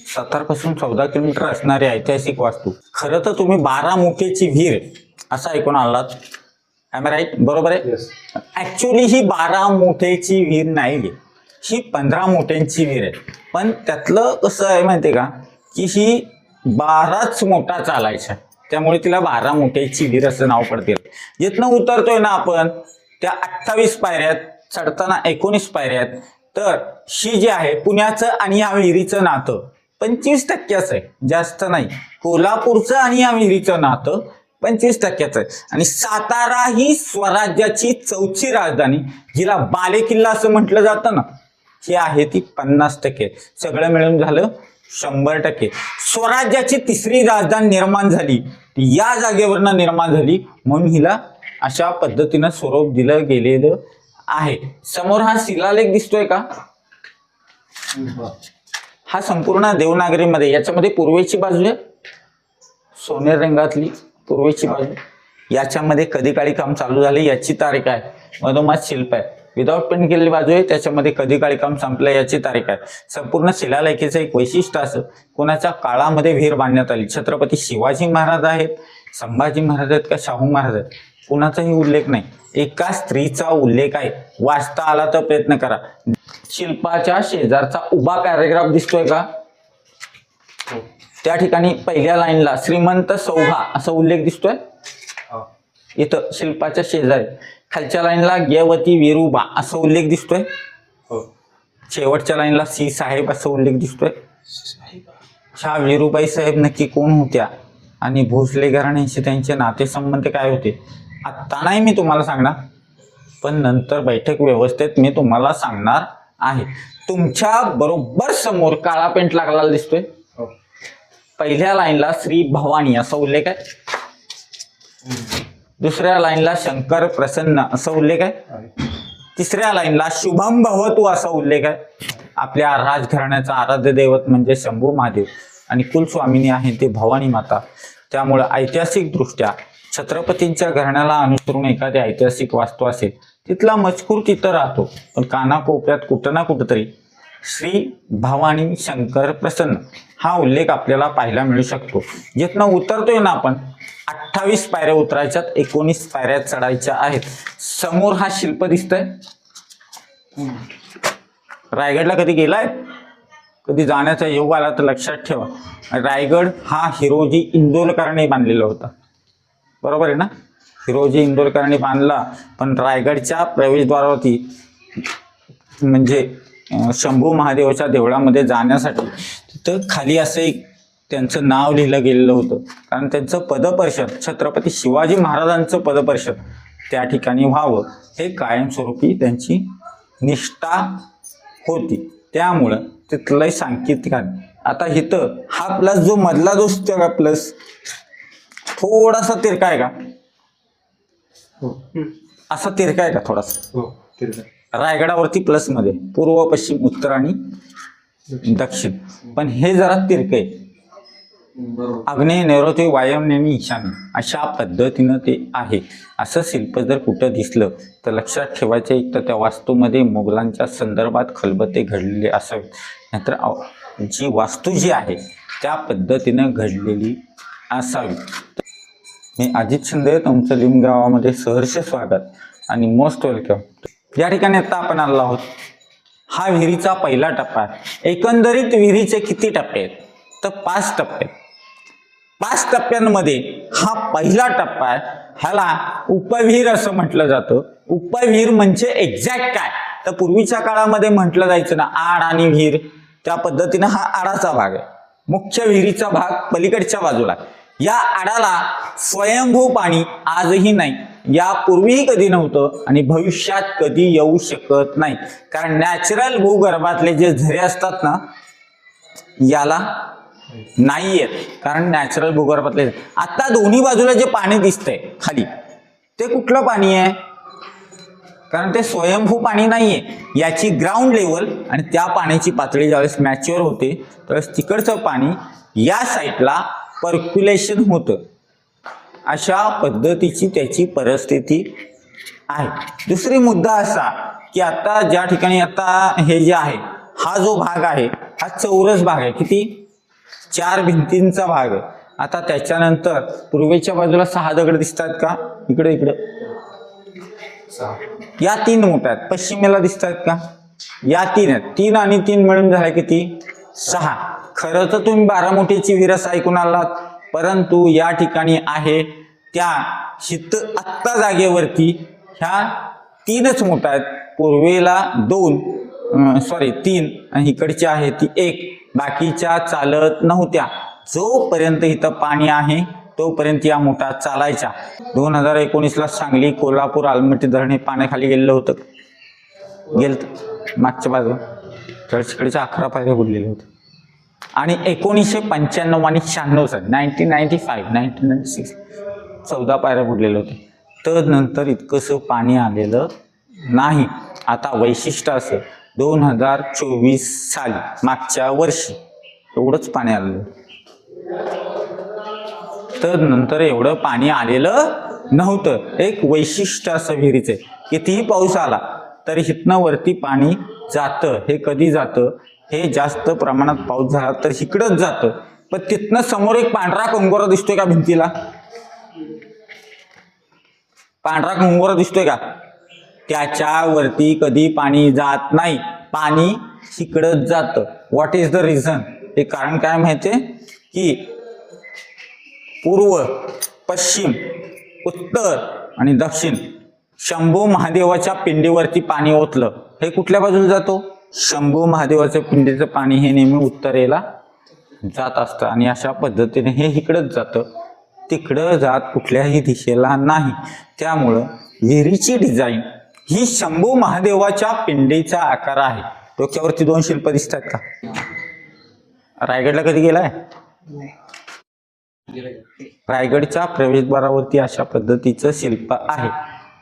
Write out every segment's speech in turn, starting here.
सातारपासून 14 kilometre असणारी ऐतिहासिक वास्तू. खरं तर तुम्ही 12 मुखेची विहीर असं ऐकून आलात. I am right? बरोबर आहे. ऍक्च्युली ही 12 मुठेची विहीर नाही, ही 15 मुठ्यांची विहीर आहे. पण त्यातलं कसं आहे माहितीये का, की ही 12च मोठा चालायच्या, त्यामुळे तिला 12 मुठ्याची विहीर असं नाव पडते. जिथनं उतरतोय ना आपण त्या 28 पायऱ्यात, चढताना 19 पायऱ्यात. तर ही जी आहे पुण्याचं आणि या विहिरीचं नातं 25% आहे, जास्त नाही. कोल्हापूरचं आणि या विहिरीचं नातं 25% आहे. आणि सातारा ही स्वराज्याची 4थी राजधानी, जिला बालेकिल्ला असं म्हटलं जातं ना, ही आहे ती 50%. सगळं मिळून झालं 100%. स्वराज्याची 3री राजधानी निर्माण झाली, या जागेवरनं निर्माण झाली, म्हणून हिला अशा पद्धतीनं स्वरूप दिलं गेलेलं आहे. समोर हा शिलालेख दिसतोय का, हा संपूर्ण देवनागरीमध्ये, याच्यामध्ये पूर्वेची बाजू आहे सोनेरी रंगातली पूर्वेची बाजू, याच्यामध्ये कधी काळी काम चालू झाले याची तारीख आहे. मधोमध शिल्प आहे, विदाउट पेंट केलेली बाजू आहे, त्याच्यामध्ये कधी काळी काम संपलं याची तारीख आहे. संपूर्ण शिलालेखाचं एक वैशिष्ट्य असं, कोणाच्या काळामध्ये विहीर बांधण्यात आली. छत्रपती शिवाजी महाराज आहेत, संभाजी महाराज आहेत का शाहू महाराज आहेत, कोणाचाही उल्लेख नाही. एका स्त्रीचा उल्लेख आहे. वाचता आला तर प्रयत्न करा. शिल्पाच्या शेजारचा उभा पॅरेग्राफ दिसतोय का, त्या ठिकाणी पहिल्या लाईनला श्रीमंत सौभा असा उल्लेख दिसतोय. इथं शिल्पाच्या शेजारी खालच्या लाईनला गेवती विरुबा असा उल्लेख दिसतोय. शेवटच्या लाईनला सी साहेब असा उल्लेख दिसतोय. ह्या विरुबाई साहेब नक्की कोण होत्या आणि भोसले घराण्याशी त्यांचे नातेसंबंध काय होते, आत्ता नाही मी तुम्हाला सांगणार, पण नंतर बैठक व्यवस्थेत मी तुम्हाला सांगणार आहे. तुमच्या बरोबर समोर काळा पेंट लागलेला दिसतोय. पहिल्या लाईनला श्री भवानी असा उल्लेख आहे. दुसऱ्या लाईनला शंकर प्रसन्न असा उल्लेख आहे. तिसऱ्या लाईनला शुभम भवतु असा उल्लेख आहे. आपल्या राजघराण्याचा आराध्य दैवत म्हणजे शंभू महादेव आणि कुलस्वामिनी आहे ते भवानी माता. त्यामुळे ऐतिहासिक दृष्ट्या छत्रपतींच्या घराण्याला अनुसरून एखादी ऐतिहासिक वास्तू असेल, तिथला मजकूर तिथं राहतो, पण कानाकोपऱ्यात कुठं ना कुठंतरी श्री भवानी शंकर प्रसन्न हा उल्लेख आपल्याला पाहायला मिळू शकतो. जिथनं उतरतोय ना आपण 28 पायऱ्या उतरायच्यात, 19 पायऱ्या चढायच्या आहेत. समोर हा शिल्प दिसतोय. रायगडला कधी गेलाय, कधी जाण्याचा योग आला तर लक्षात ठेवा, रायगड हा हिरोजी इंदोरकरांनी बांधलेला होता. बरोबर आहे ना, हिरोजी इंदोरकरांनी बांधला. पण रायगडच्या प्रवेशद्वारावरती म्हणजे शंभू महादेवाच्या देवळामध्ये जाण्यासाठी तिथं खाली असं एक त्यांचं नाव लिहिलं गेलेलं होतं, कारण त्यांचं पदपर्शन छत्रपती शिवाजी महाराजांचं पदपर्शन त्या ठिकाणी व्हावं हे कायमस्वरूपी त्यांची निष्ठा होती. त्यामुळं तिथलंही सांकेतिक आहे. आता इथं हा प्लस जो मधला जो दिसतोय का प्लस, थोडासा तिरका आहे का, असा तिरका आहे का थोडासा, रायगडावरती प्लस मध्ये पूर्व पश्चिम उत्तर आणि दक्षिण, पण हे जरा तिरक आहे. आग्नेय नैऋत्य वायव्य ईशान्य अशा पद्धतीनं ते आहे. असं शिल्प जर कुठं दिसलं तर लक्षात ठेवायचं, एक तर त्या वास्तूमध्ये मोगलांच्या संदर्भात खलबते घडलेले असावे, नाहीतर जी वास्तू जी आहे त्या पद्धतीनं घडलेली असावी. मी अजित शिंदे, तुमचं लिम गावामध्ये सहर्ष स्वागत आणि मोस्ट वेलकम. या ठिकाणी आता आपण आलो आहोत, हा विहिरीचा पहिला टप्पा आहे. एकंदरीत विहिरीचे किती टप्पे आहेत तर 5 टप्पे. 5 टप्प्यांमध्ये हा पहिला टप्पा आहे. ह्याला उपविहीर असं म्हटलं जातं. उपविहीर म्हणजे एक्झॅक्ट काय तर पूर्वीच्या काळामध्ये म्हटलं जायचं ना आड आणि विहीर, त्या पद्धतीनं हा आडाचा भाग आहे. मुख्य विहिरीचा भाग पलीकडच्या बाजूला. या आडाला स्वयंभू पाणी आजही नाही, यापूर्वीही कधी नव्हतं आणि भविष्यात कधी येऊ शकत नाही, कारण नॅचरल भूगर्भातले जे झरे असतात ना याला नाही येत, कारण नॅचरल भूगर्भातले. आता दोन्ही बाजूला जे पाणी दिसतंय खाली ते कुठलं पाणी आहे, कारण ते स्वयंभू पाणी नाहीये. याची ग्राउंड लेवल आणि त्या पाण्याची पातळी ज्यावेळेस मॅच्युअर होते त्यावेळेस तिकडचं पाणी या साईडला पर्क्युलेशन होतं. अशा पद्धतीची त्याची परिस्थिती आहे. दुसरी मुद्दा असा की आता ज्या ठिकाणी आता हे जे आहे हा जो भाग आहे हा चौरस भाग आहे. किती 4 भिंतींचा भाग आहे. आता त्याच्यानंतर पूर्वेच्या बाजूला 6 दगड दिसतात का, इकडे इकडे या 3 मोठ्या आहेत. पश्चिमेला दिसतात का, या 3 आहेत. 3 आणि 3 मिळून झाला किती, 6. खरं तर तुम्ही बारामोटीची विरस ऐकून आलात, परंतु या ठिकाणी आहे त्या शीत आत्ता जागेवरती ह्या 3च मोठ्या आहेत. पूर्वेला 3 आणि इकडची आहे ती 1. बाकीच्या चालत नव्हत्या. जोपर्यंत इथं पाणी आहे तोपर्यंत या मोठा चालायच्या. 2019ला सांगली, कोल्हापूर, आलमट्टी धरणे पाण्याखाली गेलेलं होतं, मागच्या बाजूला चर्चकडच्या 11 पायऱ्या बुडलेले होते. आणि 1995 आणि 96 साली 1996 14 पायऱ्या बुडलेल्या होत्या. तर नंतर इतकंसं पाणी आलेलं नाही. आता वैशिष्ट्य असं 2024 साली मागच्या वर्षी एवढंच पाणी आलेलं, तर नंतर एवढं पाणी आलेलं नव्हतं. एक वैशिष्ट्य असं विहिरीचं आहे, कितीही पाऊस आला तरी हितनं वरती पाणी जातं. हे कधी जातं, हे जास्त प्रमाणात पाऊस झाला तर इकडंच जातं. पण तिथनं समोर एक पांढरा कंगोरा दिसतोय का भिंतीला, पांढरा कंगोरा दिसतोय का, त्याच्यावरती कधी पाणी जात नाही. पाणी इकडंच जातं. व्हॉट इज द रिझन, हे कारण काय माहितीये की पूर्व, पश्चिम, उत्तर आणि दक्षिण शंभू महादेवाच्या पिंडीवरती पाणी ओतलं. हे कुठल्या बाजूला जातो, शंभू महादेवाच्या पिंडीचं पाणी हे नेहमी उत्तरेला जात असतं आणि अशा पद्धतीने हे इकडंच जातं, तिकडं जात कुठल्याही दिशेला नाही. त्यामुळं विहिरीची डिझाईन ही शंभू महादेवाच्या पिंडीचा आकार आहे. डोक्यावरती 2 शिल्प दिसतात का, रायगडला कधी गेलाय, रायगडच्या प्रवेशद्वारावरती अशा पद्धतीचं शिल्प आहे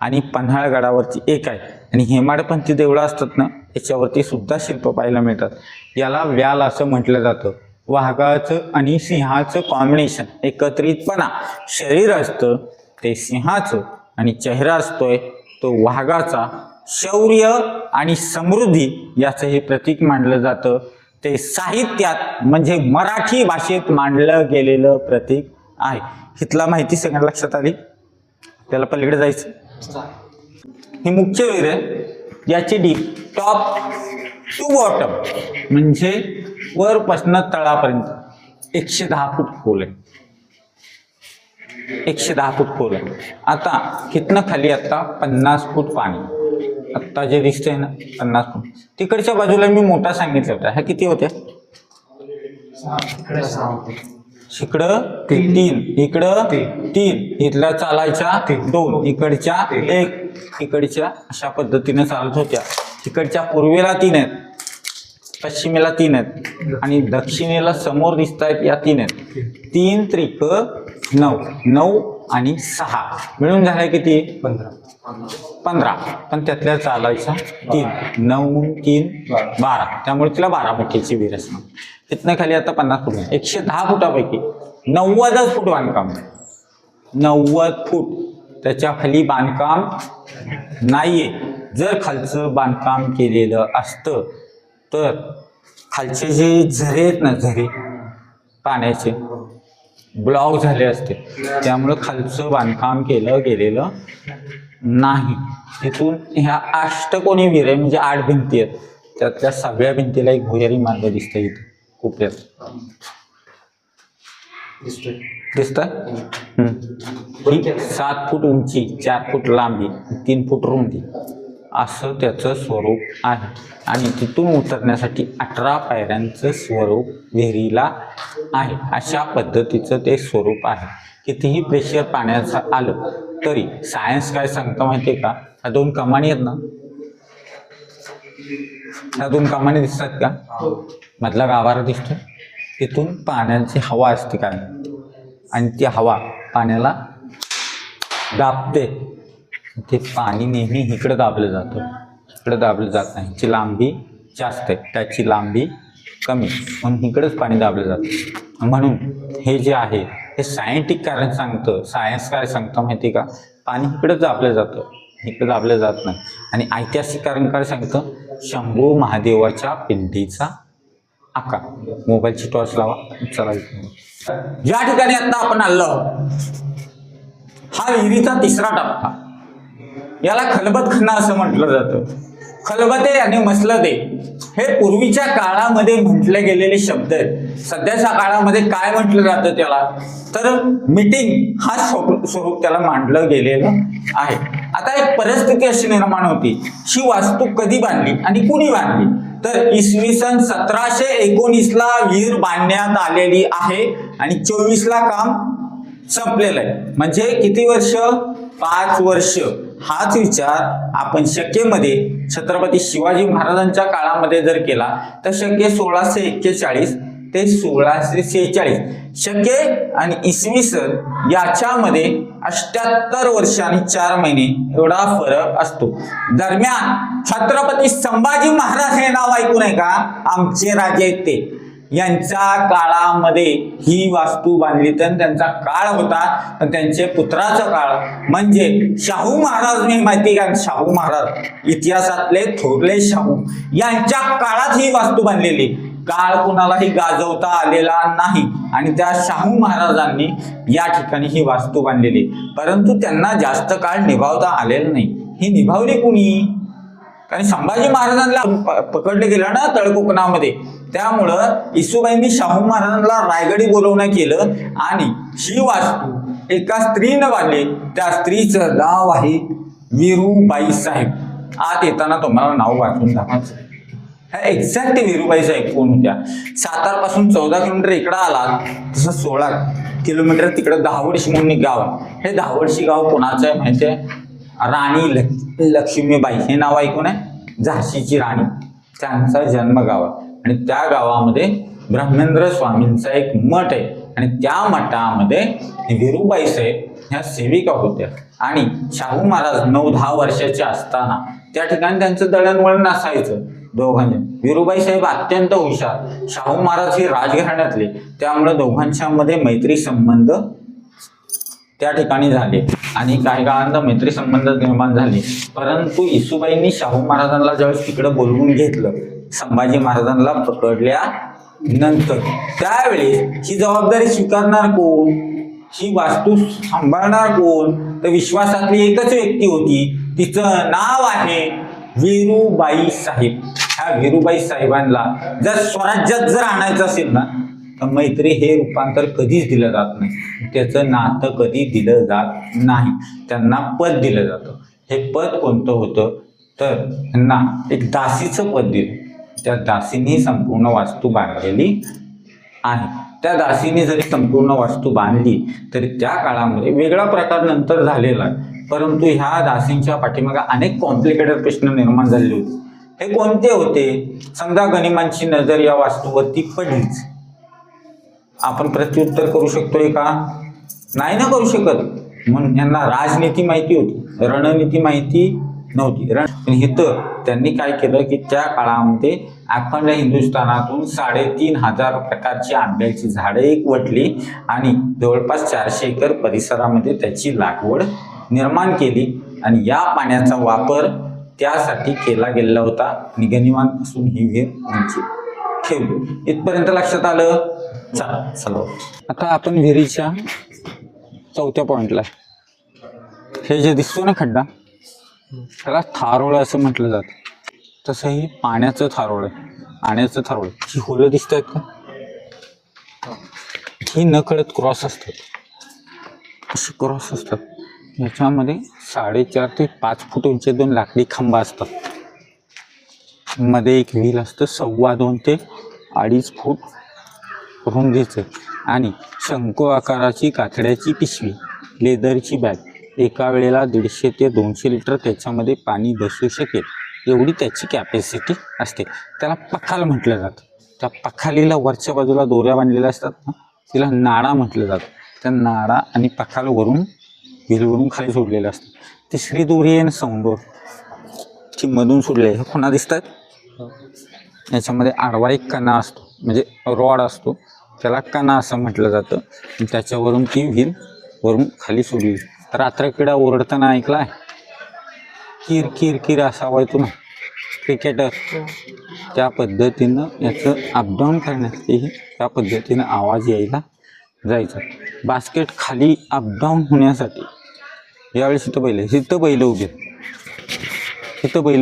आणि पन्हाळगडावरती एक आहे आणि हेमाडपंथी देवळं असतात ना, याच्यावरती सुद्धा शिल्प पाहायला मिळतात. याला व्याल असं म्हटलं जातं. वाघाचं आणि सिंहाचं कॉम्बिनेशन, एकत्रितपणा. शरीर असतं ते सिंहाचं आणि चेहरा असतोय तो वाघाचा. शौर्य आणि समृद्धी याचं हे प्रतीक मानलं जातं. ते साहित्यात म्हणजे मराठी भाषेत मांडलं गेलेलं प्रतीक आहे. इथला माहिती सगळ्यांना लक्षात आली, त्याला पलीकडे जायचं. ही मुख्य विहीर आहे. याची डीप टॉप टू बॉटम म्हणजे वरपासून तळापर्यंत 110 फूट खोल आहे. 110 फूट खोल आहे. आता इथनं खाली आता 50 फूट पाणी, आता जे दिसतंय ना 50 फूट. तिकडच्या बाजूला मी मोठा सांगितलं होता, ह्या किती होत्या, इकडं 3, इकडं 3, इथल्या चालायच्या 2, इकडच्या 1, इकडच्या अशा पद्धतीने चालत होत्या. इकडच्या पूर्वेला 3 आहेत, पश्चिमेला 3 आहेत आणि दक्षिणेला समोर दिसत आहेत या 3 आहेत. 3 त्रिक 9, 9 आणि 6 मिळून झालाय किती, 15. पण त्यातल्या चालायच्या 3, 9, 3, 12. त्यामुळे तिला बारामतीची विहीर असणार. तिथनं खाली आता 50 फूट, 110 फुटापैकी 90 फूट बांधकाम, 90 फूट. त्याच्या खाली बांधकाम नाहीये. जर खालचं बांधकाम केलेलं असतं तर खालचे जे झरे आहेत ना, झरे पाण्याचे ब्लॉक झाले असते. त्यामुळं खालचं बांधकाम केलं गेलेलं नाही. तिथून ह्या अष्टकोनी विहीर आहे, म्हणजे 8 भिंती आहेत. त्यातल्या सगळ्या भिंतीला एक भुयारी मार्ग दिसतोय इथे कोपऱ्यात, दिसत. 7 फूट उंची, 4 फूट लांबी, 3 फूट रुंदी असं त्याचं स्वरूप आहे. आणि तिथून उतरण्यासाठी 18 पायऱ्यांचं स्वरूप विहिरीला आहे. अशा पद्धतीचं ते स्वरूप आहे. कितीही प्रेशर पाण्याचं आलं तरी सायन्स काय सांगतं माहितीये का, ह्या 2 कमानी आहेत ना, ह्या 2 कमानी दिसतात का, मधला गाभारा दिसतो, तिथून पाण्याची हवा असते काय, आणि ती हवा पाण्याला दाबते. ते पाणी नेहमी इकडे दाबलं जातं, इकडे दाबलं जात नाही. ची लांबी जास्त आहे, त्याची लांबी कमी, म्हणून इकडेच पाणी दाबलं जातं. म्हणून हे जे आहे हे सायंटिफिक कारण सांगतं. सायन्स काय सांगतं माहिती का, पाणी इकडेच दाबलं जातं, इकडे दाबलं जात नाही. आणि ऐतिहासिक कारण काय सांगतं, शंभू महादेवाच्या पिंडीचा आका. मोबाईलची टॉर्च लावा. चला या ठिकाणी आता आपण आलो आहोत. हा विहिरीचा तिसरा टप्पा. याला खलबतखाना असं म्हटलं जातं. खलबते आणि मसलते हे पूर्वीच्या काळामध्ये म्हटले गेलेले शब्द आहेत. सध्याच्या काळामध्ये काय म्हटलं जातं त्याला, तर मीटिंग हा स्वरूप त्याला मांडलं गेलेलं आहे. आता एक परिस्थिती अशी निर्माण होती, ही वास्तू कधी बांधली आणि कुणी बांधली, तर इसवी सन 1719ला विहीर बांधण्यात आलेली आहे आणि 24ला काम संपलेलं आहे. म्हणजे किती वर्ष, 5 वर्ष. हाच विचार आपण शकेमध्ये छत्रपती शिवाजी महाराजांच्या काळामध्ये जर केला तर शके 1641 ते 1646, शके आणि इसवी सन याच्यामध्ये 78 वर्ष आणि 4 महिने एवढा फरक असतो. दरम्यान छत्रपती संभाजी महाराज हे नाव ऐकून आहे का, आमचे राजे आहेत ते, यांच्या काळामध्ये ही वास्तू बांधली. तर त्यांचा काळ होता, पण त्यांचे पुत्राचा काळ म्हणजे शाहू महाराज, मी माहिती का, शाहू महाराज इतिहासातले थोरले शाहू, यांच्या काळात ही वास्तू बांधलेली. काळ कुणालाही गाजवता आलेला नाही आणि त्या शाहू महाराजांनी या ठिकाणी ही वास्तू बांधलेली. परंतु त्यांना जास्त काळ निभावता आलेलं नाही. ही निभावली कुणी, कारण संभाजी महाराजांना पकडले गेलं ना तळकोकणामध्ये, त्यामुळं इसुबाईंनी शाहू महाराजांना रायगडी बोलवणं केलं आणि ही वास्तू एका स्त्रीनं बांधली. त्या स्त्रीचं नाव आहे वीरूबाई साहेब. आत येताना तुम्हाला नाव वाचून दाखवायचं. एक्झॅक्ट वीरूबाई साहेब कोण होत्या. सातारपासून 14 किलोमीटर इकडं आला तसं 16 किलोमीटर तिकडं दहावडशी म्हणून गाव आहे. हे दहावडशी गाव कोणाचं आहे माहिती आहे, राणी लक्ष्मीबाई हे नाव ऐकून आहे, झाशीची राणी, त्यांचा जन्मगाव आहे. आणि त्या गावामध्ये ब्रह्मेंद्र स्वामींचा एक मठ आहे आणि त्या मठामध्ये वीरूबाई साहेब ह्या सेविका होत्या. आणि शाहू महाराज 9-10 वर्षाचे असताना त्या ठिकाणी त्यांचं दळणवळण असायचं दोघांचे. वीरूबाई साहेब अत्यंत हुशार, शाहू महाराज हे राजघराण्यातले, त्यामुळे दोघांच्या मध्ये मैत्री संबंध त्या ठिकाणी झाले आणि काही काळानंतर मैत्री संबंध निर्माण झाले. परंतु इसुबाईंनी शाहू महाराजांना ज्यावेळेस तिकडे बोलवून घेतलं, संभाजी महाराजांना पकडल्या नंतर, त्यावेळेस ही जबाबदारी स्वीकारणार कोण, ही वास्तू सांभाळणार कोण, तर विश्वासातली एकच व्यक्ती होती, तिचं नाव आहे वीरूबाई साहेब. ह्या वीरूबाई साहेबांना जर स्वराज्यात जर आणायचं असेल ना, तर मैत्री हे रूपांतर कधीच दिलं जात नाही, त्याचं नातं कधी दिलं जात नाही, त्यांना पद दिलं जातं. हे पद कोणतं होतं, तर त्यांना एक दासीचं पद दिलं. त्या दासीने संपूर्ण वास्तू बांधलेली आहे. त्या दासीने जरी संपूर्ण वास्तू बांधली तरी त्या काळामध्ये वेगळा प्रकार नंतर झालेला आहे. परंतु ह्या दासींच्या पाठीमागे अनेक कॉम्प्लिकेटेड प्रश्न निर्माण झालेले होते. हे कोणते होते, समजा गनिमांची नजर या वास्तूवरती पडलीच, आपण प्रत्युत्तर करू शकतोय का, नाही ना करू शकत. म्हणून यांना राजनीती माहिती होती, रणनीती माहिती नव्हती. पण इथं त्यांनी काय केलं की त्या काळामध्ये अखंड हिंदुस्थानातून 3,500 प्रकारची आंब्याची झाडं एकवटली आणि जवळपास 400 एकर परिसरामध्ये त्याची लागवड निर्माण केली आणि या पाण्याचा वापर त्यासाठी केला गेलेला होता आणि गनिमांपासून ही विहीर उंची ठेवली. इथपर्यंत लक्षात आलं. चला आता आपण विहिरीच्या 4थ्या पॉइंटला, हे जे दिसतो ना खड्डा, त्याला थारोळ असं म्हटलं जातं. तसं ही पाण्याचं थारोळ आहे, पाण्याचं थारोळ. ही होलं दिसत आहेत का, ही न कळत क्रॉस असतात, असे क्रॉस असतात. याच्यामध्ये 4.5 ते 5 फूट उंची 2 लाकडी खांबा असतात. मध्ये एक व्हील असतं 2.25 ते 2.5 फूट रुंदीचं आणि शंकू आकाराची कातड्याची पिशवी, लेदरची बॅग, एका वेळेला 150 ते 200 लिटर त्याच्यामध्ये पाणी बसू शकेल एवढी त्याची कॅपॅसिटी असते. त्याला पखाल म्हटलं जातं. त्या पखालीला वरच्या बाजूला दोऱ्या बांधलेल्या असतात ना, तिला नाडा म्हटलं जातं. त्या नाडा आणि पखालवरून व्हीलवरून खाली सोडलेलं असतं. तिसरी दोरी आहे सौंदोर, ती मधून सोडले. हे पुन्हा दिसतात. याच्यामध्ये आडवा एक कणा असतो, म्हणजे रॉड असतो, त्याला कणा असं म्हटलं जातं. त्याच्यावरून ती व्हील वरून खाली सोडली. रात्रकिडा ओरडताना ऐकला आहे, किर किर किर असा आवाज येतो ना, क्रिकेटर त्या पद्धतीनं याचं अपडाऊन करण्यासाठी त्या पद्धतीनं आवाज यायला जायचा. बास्केट खाली अपडाऊन होण्यासाठी यावेळेस इथं बैल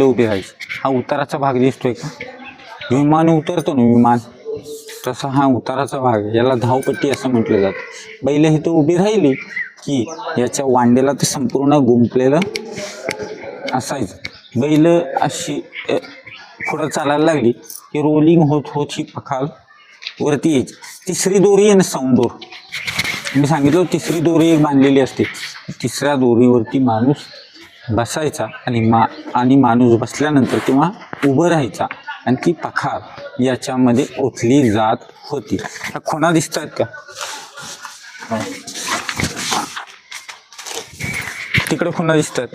उभे राहायचे. हा उताराचा भाग दिसतोय का, विमान उतरतो ना विमान, तसा हा उताराचा भाग आहे. याला धावपट्टी असं म्हटलं जातं. बैल इथं उभी राहिली की याच्या वांड्याला ते संपूर्ण गुंफलेलं असायचं. बैल अशी पुढं चालायला लागली की रोलिंग होत होत ही पखाल वरती यायची. तिसरी दोरी आहे ना, सौंदोर, मी सांगितलं तिसरी दोरी एक बांधलेली असते. तिसऱ्या दोरीवरती माणूस बसायचा आणि माणूस बसल्यानंतर किंवा उभं राहायचा आणि ती पखाल याच्यामध्ये ओतली जात होती. ह्या खुणा दिसत आहेत का, तिकडे खुणा दिसतात.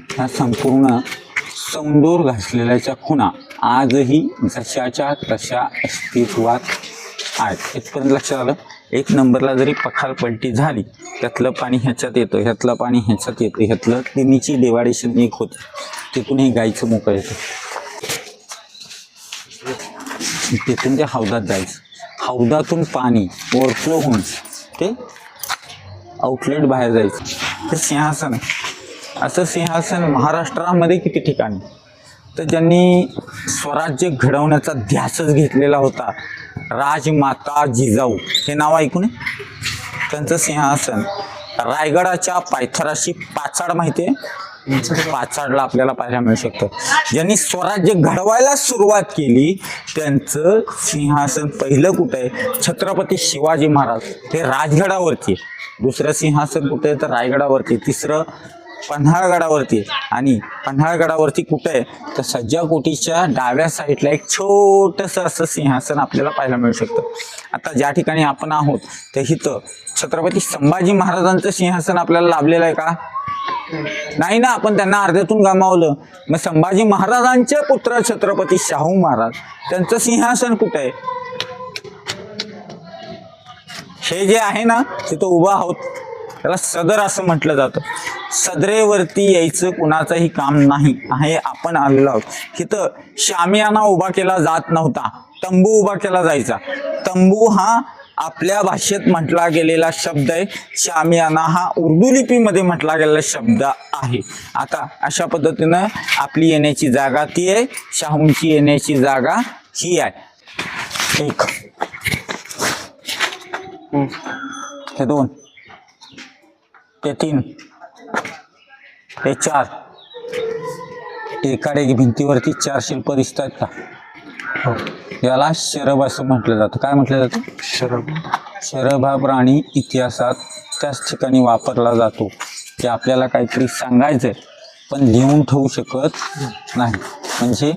ह्या संपूर्ण सौंदोर घासलेल्याच्या खुणा आजही जशाच्या तशा अस्तित्वात आहेत. इथपर्यंत लक्षात आलं. एक नंबरला जरी पखाल पलटी झाली, त्यातलं पाणी ह्याच्यात येतं, ह्यातलं पाणी ह्याच्यात येतं, ह्यातलं तिन्हीची डिवायडेशन एक होते, तिथून हे गाईचं मोकळं येतं, तिथून ते हौदात जायचं. हौदातून पाणी ओव्हरफ्लो होऊन ते आउटलेट बाहेर जायचं. हे सिंहासन आहे. असं सिंहासन महाराष्ट्रामध्ये किती ठिकाणी, तर ज्यांनी स्वराज्य घडवण्याचा ध्यासच घेतलेला होता, राजमाता जिजाऊ हे नाव ऐकून आहे. त्यांचं सिंहासन रायगडाच्या पायथ्याशी पाचाड माहिती आहे, पाचाडला आपल्याला पाहायला मिळू शकतं. ज्यांनी स्वराज्य घडवायला सुरुवात केली त्यांचं सिंहासन पहिलं कुठं आहे, छत्रपती शिवाजी महाराज, हे राजगडावरती आहे. दुसरं सिंहासन कुठे आहे तर रायगडावरती. तिसरं पन्हाळगडावरती, आणि पन्हाळगडावरती कुठे आहे तर सज्जाकोटीच्या डाव्या साईडला एक छोटंसं असं सिंहासन आपल्याला पाहायला मिळू शकतं. आता ज्या ठिकाणी आपण आहोत ते इथं छत्रपती संभाजी महाराजांचं सिंहासन आपल्याला लाभलेलं आहे का, नाही ना, आपण त्यांना अर्ध्यातून गमावलं. मग संभाजी महाराजांचे पुत्र छत्रपती शाहू महाराज, त्यांचं सिंहासन कुठे आहे, हे जे आहे ना तिथं उभं आहोत त्याला सदर असं म्हटलं जातं. सदरेवरती यायचं कुणाचंही काम नाही आहे, आपण आलेलो आहोत. इथं शामियाना उभा केला जात नव्हता, तंबू उभा केला जायचा. तंबू हा आपल्या भाषेत म्हटला गेलेला शब्द आहे, शामियाना हा उर्दू लिपीमध्ये म्हटला गेलेला शब्द आहे. आता अशा पद्धतीनं आपली येण्याची जागा ती आहे, शाहूंची येण्याची जागा ही आहे. एक, हे दोन, ते तीन, ते चार, एकाडे भिंतीवरती 4 शिल्प दिसत आहेत का, याला शरभ असं म्हटलं जातं. काय म्हटलं जातं, शरभ. शरभ हा प्राणी इतिहासात त्याच ठिकाणी वापरला जातो की आपल्याला काहीतरी सांगायचंय पण लिहून ठेवू शकत नाही, म्हणजे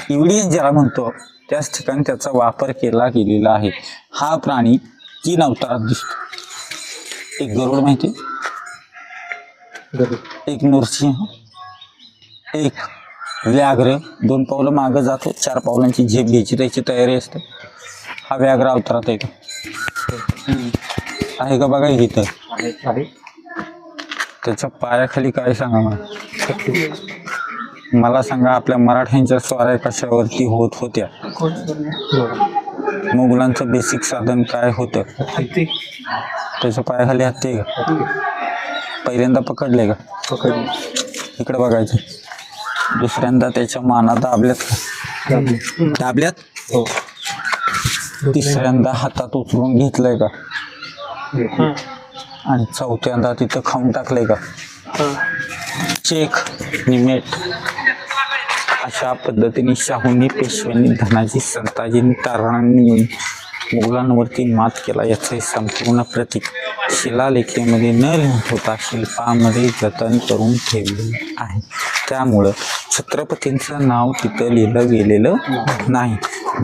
एव्हिडन्स ज्याला म्हणतो त्याच ठिकाणी त्याचा वापर केला गेलेला आहे. हा प्राणी 3 अवतारात दिसतो. एक गरुड माहिती, एक नरसिंह, एक व्याघ्र. 2 पावलं मागं जातो, 4 पावलांची झेप घ्यायची त्याची तयारी असते. हा व्याघ्र अवतारात आहे का, आहे का बघा इथं. त्याच्या पायाखाली काय सांगा मला सांगा, आपल्या मराठ्यांच्या स्वाऱ्या कशावरती होत होत्या, मुघलांचं बेसिक साधन काय होतं, त्याच्या पायाखाली हत्ती आहे का, पहिल्यांदा पकडले का, इकडे बघायचं. दुसऱ्यांदा त्याच्या माना दाबल्यात का, दाबल्यात. तिसऱ्यांदा हातात उचलून घेतलंय का, आणि चौथ्यांदा तिथं खाऊन टाकलंय का. चेक निमेट अशा पद्धतीने शाहूंनी, पेशव्यांनी, धनाजी, संताजींनी, तारणांनी येऊन मुघलांवरती मात केला याचे संपूर्ण प्रतीक शिलालेखामध्ये न लिहित होता शिल्पामध्ये जतन करून ठेवले आहे. त्यामुळं छत्रपतींचं नाव तिथं लिहिलं गेलेलं नाही.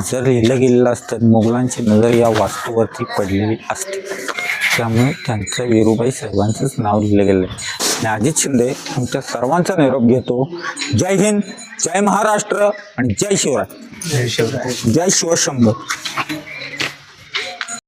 जर लिहिलं गेलेलं असतं मुघलांची नजर या वास्तूवरती पडलेली असते. त्यामुळे त्यांचं वीरूबाई साहेबांचंच नाव लिहिलं गेलं आहे. अजित शिंदे तुमच्या सर्वांचा निरोप घेतो. जय हिंद, जय महाराष्ट्र आणि जय शिवराय, जय शिवशंभो.